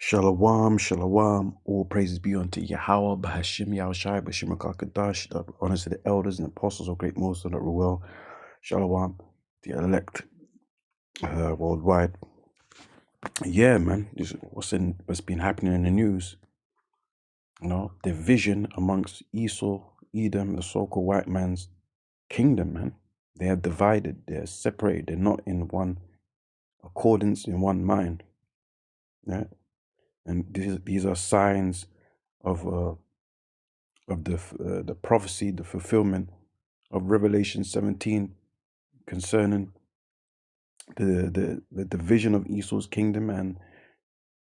Shalom, shalom. All praises be unto Yahweh, Bahashim Yahushai, Bashim Kakadash. Honors to the elders and apostles of Great Most of the Ruel. Shalom, the elect worldwide. Yeah, man. What's been happening in the news? You know, division amongst Esau, Edom, the so-called white man's kingdom, man. They are divided. They are separated. They're not in one accordance, in one mind. Yeah, and these are signs of the prophecy, the fulfillment of Revelation 17 concerning the division of Esau's kingdom, and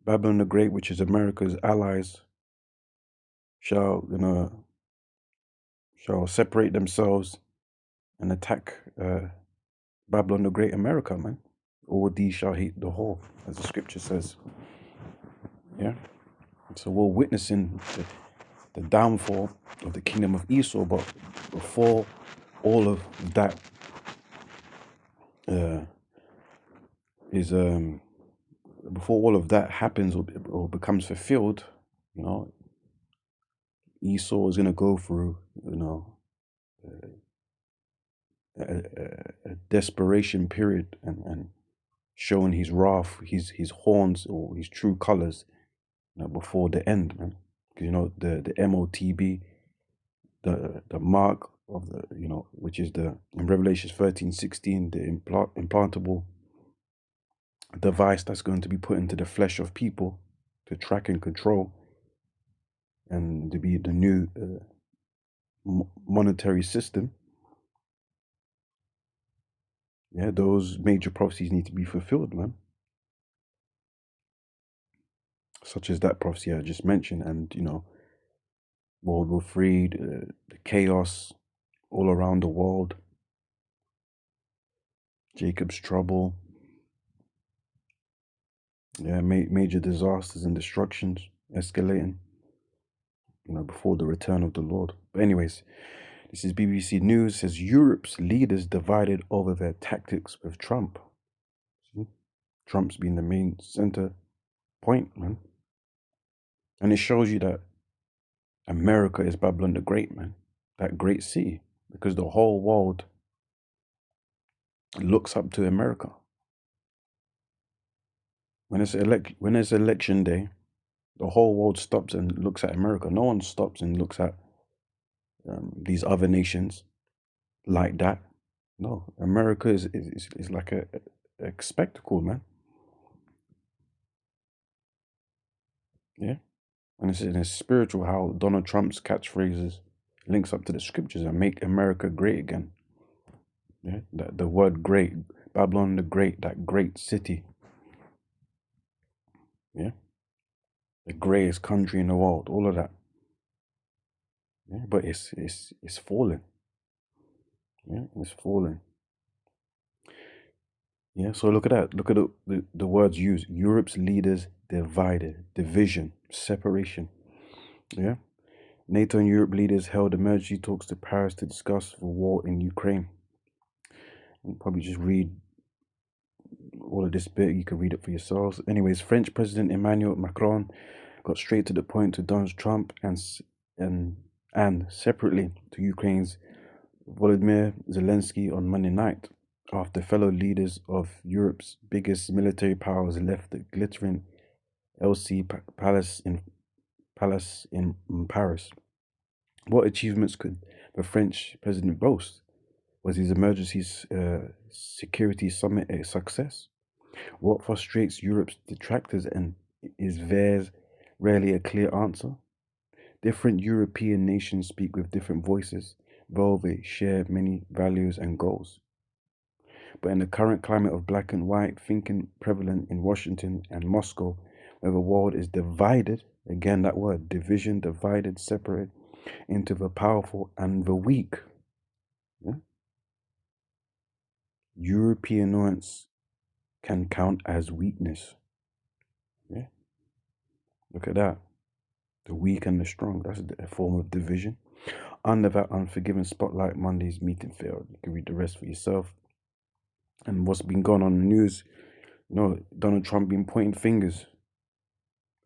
Babylon the Great, which is America's allies, shall separate themselves and attack Babylon the Great, America, man. All these shall hate the whole, as the scripture says. Yeah. So we're witnessing the downfall of the kingdom of Esau, but before all of that before all of that happens or becomes fulfilled, you know, Esau is going to go through, a desperation period and showing his wrath, his horns or his true colors, before the end, man. Because the MOTB, the mark of the which is in Revelation 13:16, the implantable device that's going to be put into the flesh of people to track and control, and to be the new monetary system. Yeah, those major prophecies need to be fulfilled, man. Such as that prophecy I just mentioned, and World War III, the chaos all around the world, Jacob's trouble, yeah, major disasters and destructions escalating, before the return of the Lord. But anyways, this is BBC News. It says Europe's leaders divided over their tactics with Trump. See? Trump's been the main center point, man. And it shows you that America is Babylon the Great, man. That great city. Because the whole world looks up to America. When it's election day, the whole world stops and looks at America. No one stops and looks at these other nations like that. No, America is like a spectacle, man. Yeah, and it's spiritual how Donald Trump's catchphrases links up to the scriptures and make America great again. Yeah, the word great, Babylon the Great, that great city. Yeah, the greatest country in the world, all of that. Yeah, but it's falling. Yeah, it's falling. Yeah, so look at that. Look at the words used. Europe's leaders divided, division, separation. Yeah. NATO and Europe leaders held emergency talks to Paris to discuss the war in Ukraine. I'll probably just read all of this bit. You can read it for yourselves. Anyways, French President Emmanuel Macron got straight to the point to Donald Trump and separately to Ukraine's Volodymyr Zelensky on Monday night, after fellow leaders of Europe's biggest military powers left the glittering Elysee Palace in Paris. What achievements could the French president boast? Was his emergency security summit a success? What frustrates Europe's detractors and is theirs rarely a clear answer? Different European nations speak with different voices, though they share many values and goals. But in the current climate of black and white thinking prevalent in Washington and Moscow, where the world is divided, again that word, division, divided, separate, into the powerful and the weak. Yeah? European nuance can count as weakness. Yeah? Look at that. The weak and the strong. That's a form of division. Under that unforgiving spotlight, Monday's meeting failed. You can read the rest for yourself. And what's been going on in the news, Donald Trump been pointing fingers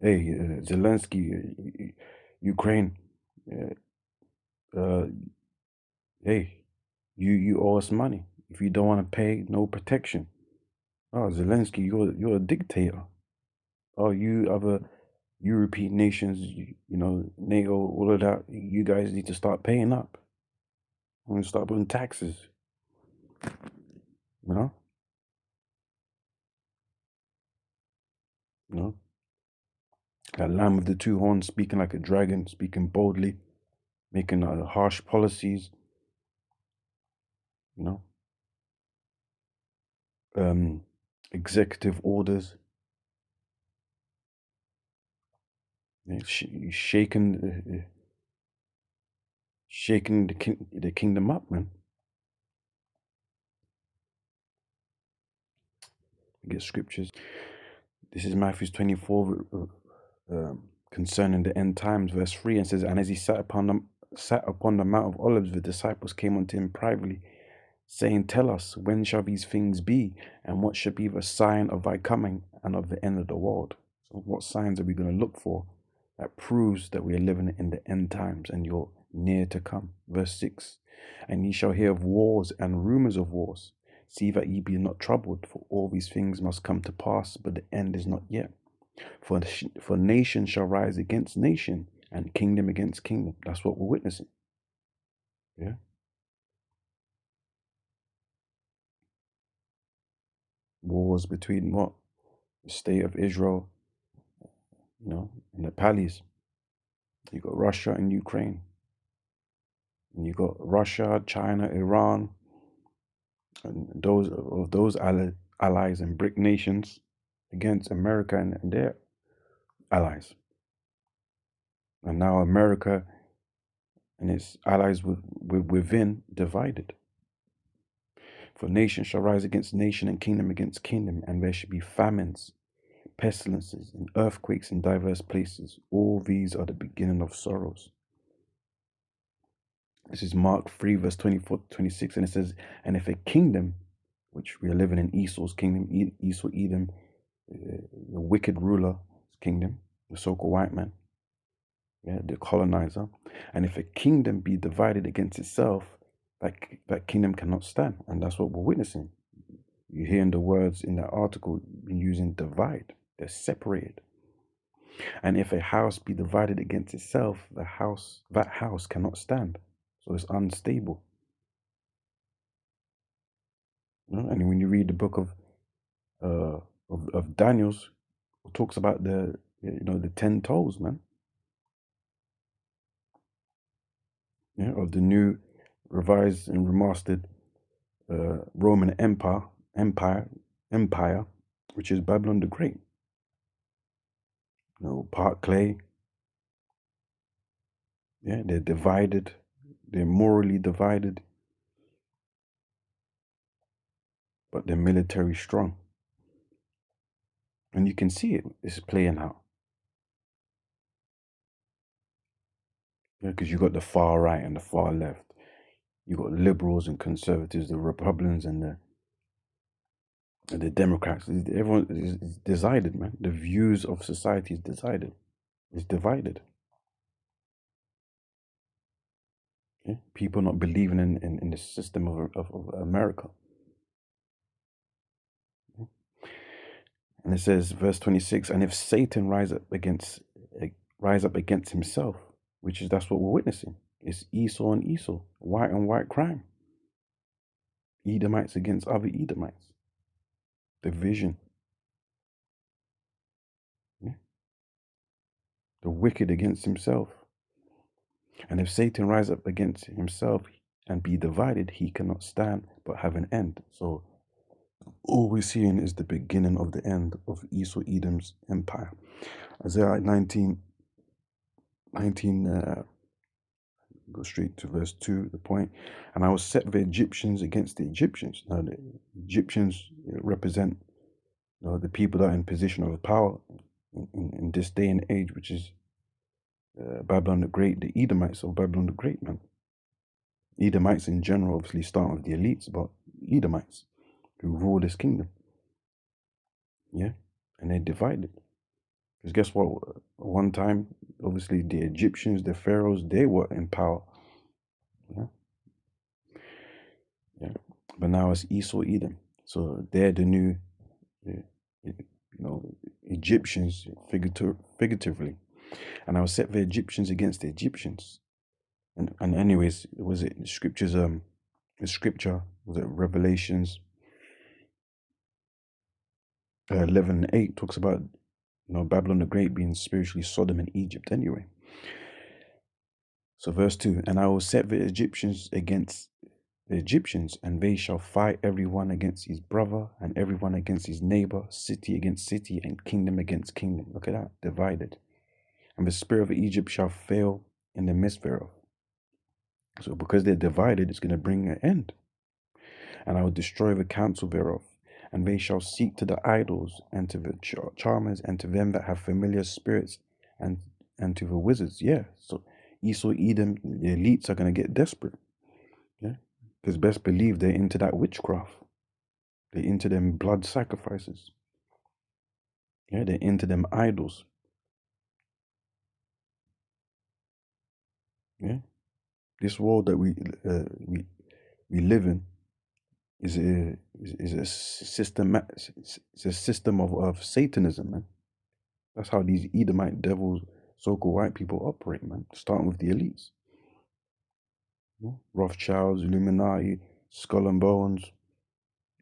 Hey, Zelensky, Ukraine, uh, hey, you owe us money. If you don't want to pay, no protection. Oh, Zelensky, you're a dictator. Oh, you other European nations, you know, NATO, all of that. You guys need to start paying up. And start putting taxes. You know, you know. That lamb with the two horns, speaking like a dragon, speaking boldly, making harsh policies. You know, um, executive orders, shaking the kingdom up, man. Get scriptures. This is Matthew 24, concerning the end times, verse 3, and says, "And as he sat upon the Mount of Olives, the disciples came unto him privately, saying, Tell us, when shall these things be, and what shall be the sign of thy coming and of the end of the world?" So, what signs are we going to look for that proves that we are living in the end times and you're near to come? Verse 6, "And ye shall hear of wars and rumors of wars. See that ye be not troubled, for all these things must come to pass, but the end is not yet. For nation shall rise against nation, and kingdom against kingdom." That's what we're witnessing. Yeah. Wars between what? The state of Israel, you know, and the Pallies. You got Russia and Ukraine. And you got Russia, China, Iran, and those allies and BRIC nations against America and their allies. And now America and its allies within divided. For nation shall rise against nation, and kingdom against kingdom, and there shall be famines, pestilences, and earthquakes in diverse places. All these are the beginning of sorrows. This is Mark 3, verse 24 to 26, and it says, "And if a kingdom," which we are living in Esau's kingdom, Esau, Edom, the wicked ruler kingdom, the so-called white man, yeah, the colonizer, "and if a kingdom be divided against itself, that kingdom cannot stand." And that's what we're witnessing. You're hearing the words in that article using divide. They're separated. "And if a house be divided against itself, that house cannot stand." So it's unstable. You know? And when you read the book of Daniel's, it talks about the 10 toes, man. Yeah, of the new revised and remastered Roman Empire, which is Babylon the Great. You know, part clay. Yeah, they're divided. They're morally divided, but they're military strong. And you can see it's playing out. Yeah, because you got the far right and the far left. You got liberals and conservatives, the Republicans and the Democrats. Everyone is decided, man. The views of society is decided. It's divided. Yeah? People not believing in the system of America. Yeah? And it says, verse 26, "And if Satan rise up against himself," which is that's what we're witnessing. It's Esau and Esau, white and white crime. Edomites against other Edomites. Division. Yeah? The wicked against himself. "And if Satan rise up against himself and be divided, he cannot stand, but have an end." So all we're seeing is the beginning of the end of Esau Edom's empire. Isaiah 19, go straight to verse 2, the point. "And I will set the Egyptians against the Egyptians." Now the Egyptians represent the people that are in position of power in this day and age, which is Babylon the Great, the Edomites of Babylon the Great, man. Edomites in general, obviously, start with the elites, but Edomites who rule this kingdom. Yeah, and they're divided. Because guess what? One time, obviously, the Egyptians, the pharaohs, they were in power. Yeah, yeah. But now it's Esau, Edom. So they're the new, uh, you know, Egyptians, figuratively. And I will set the Egyptians against the Egyptians. And anyways, was it scriptures? The scripture was it Revelations 11:8 talks about Babylon the Great being spiritually Sodom and Egypt. Anyway, so verse 2, and I will set the Egyptians against the Egyptians, and they shall fight every one against his brother, and every one against his neighbor, city against city, and kingdom against kingdom. Look at that, divided. And the spirit of Egypt shall fail in the midst thereof. So because they're divided, it's going to bring an end. And I will destroy the counsel thereof, and they shall seek to the idols, and to the charmers, and to them that have familiar spirits, and to the wizards. Yeah, so Esau, Edom, the elites are going to get desperate. Yeah, because best believe they're into that witchcraft. They're into them blood sacrifices. Yeah, they're into them idols. Yeah, this world that we live in is a system. It's a system of Satanism, man. That's how these Edomite devils, so-called white people, operate, man. Starting with the elites, Rothschilds, Illuminati, Skull and Bones,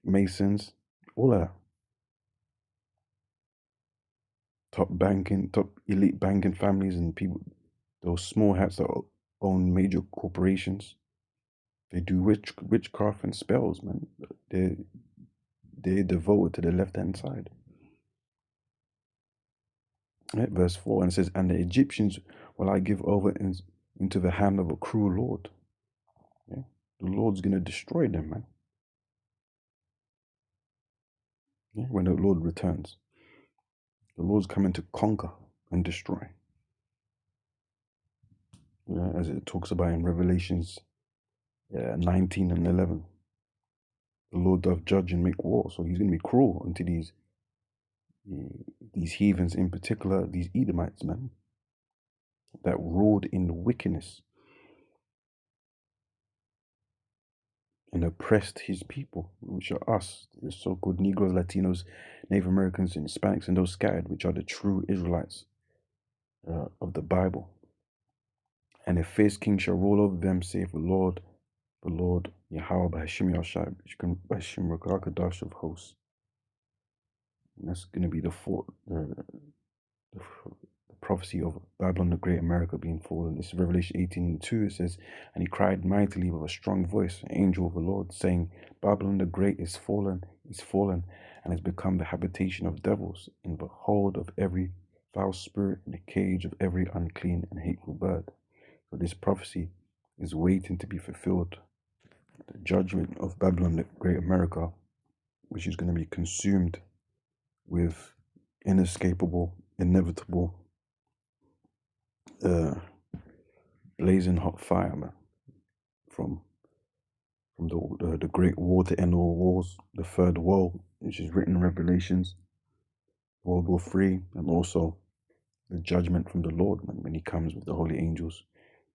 Masons, all of that. Top elite banking families and people, those small hats that own major corporations. They do witchcraft and spells, man. They they're devoted to the left hand side. Right, verse 4, and it says, and the Egyptians will I give over into the hand of a cruel Lord. Yeah? The Lord's gonna destroy them, man. Yeah? When the Lord returns, the Lord's coming to conquer and destroy. Yeah, as it talks about in Revelations 19 and 11. The Lord doth judge and make war, so he's gonna be cruel unto these heathens, in particular these Edomites, man, that ruled in wickedness and oppressed his people, which are us, the so-called Negroes, Latinos, Native Americans, and Hispanics, and those scattered, which are the true Israelites of the Bible. And a fierce king shall rule over them, saith the Lord Yahweh B'Hashim Yahshai B'Hashim Rakadash of hosts. And that's going to be the prophecy of Babylon the Great, America being fallen. This is Revelation 18:2. It says, and he cried mightily with a strong voice, an angel of the Lord, saying, Babylon the Great is fallen, and has become the habitation of devils, in the hold of every foul spirit, in the cage of every unclean and hateful bird. So this prophecy is waiting to be fulfilled. The judgment of Babylon the Great, America, which is going to be consumed with inescapable, inevitable, blazing hot fire, man, from the great war to end all wars, the third world, which is written in Revelations, World War III, and also the judgment from the Lord, man, when he comes with the holy angels,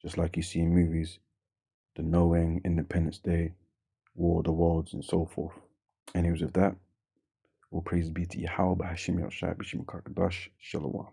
just like you see in movies, the Knowing, Independence Day, War of the Worlds, and so forth. Anyways, with that, all praise be to Yahweh B'Hashim Yahshai B'Shim Kakadash Shalom.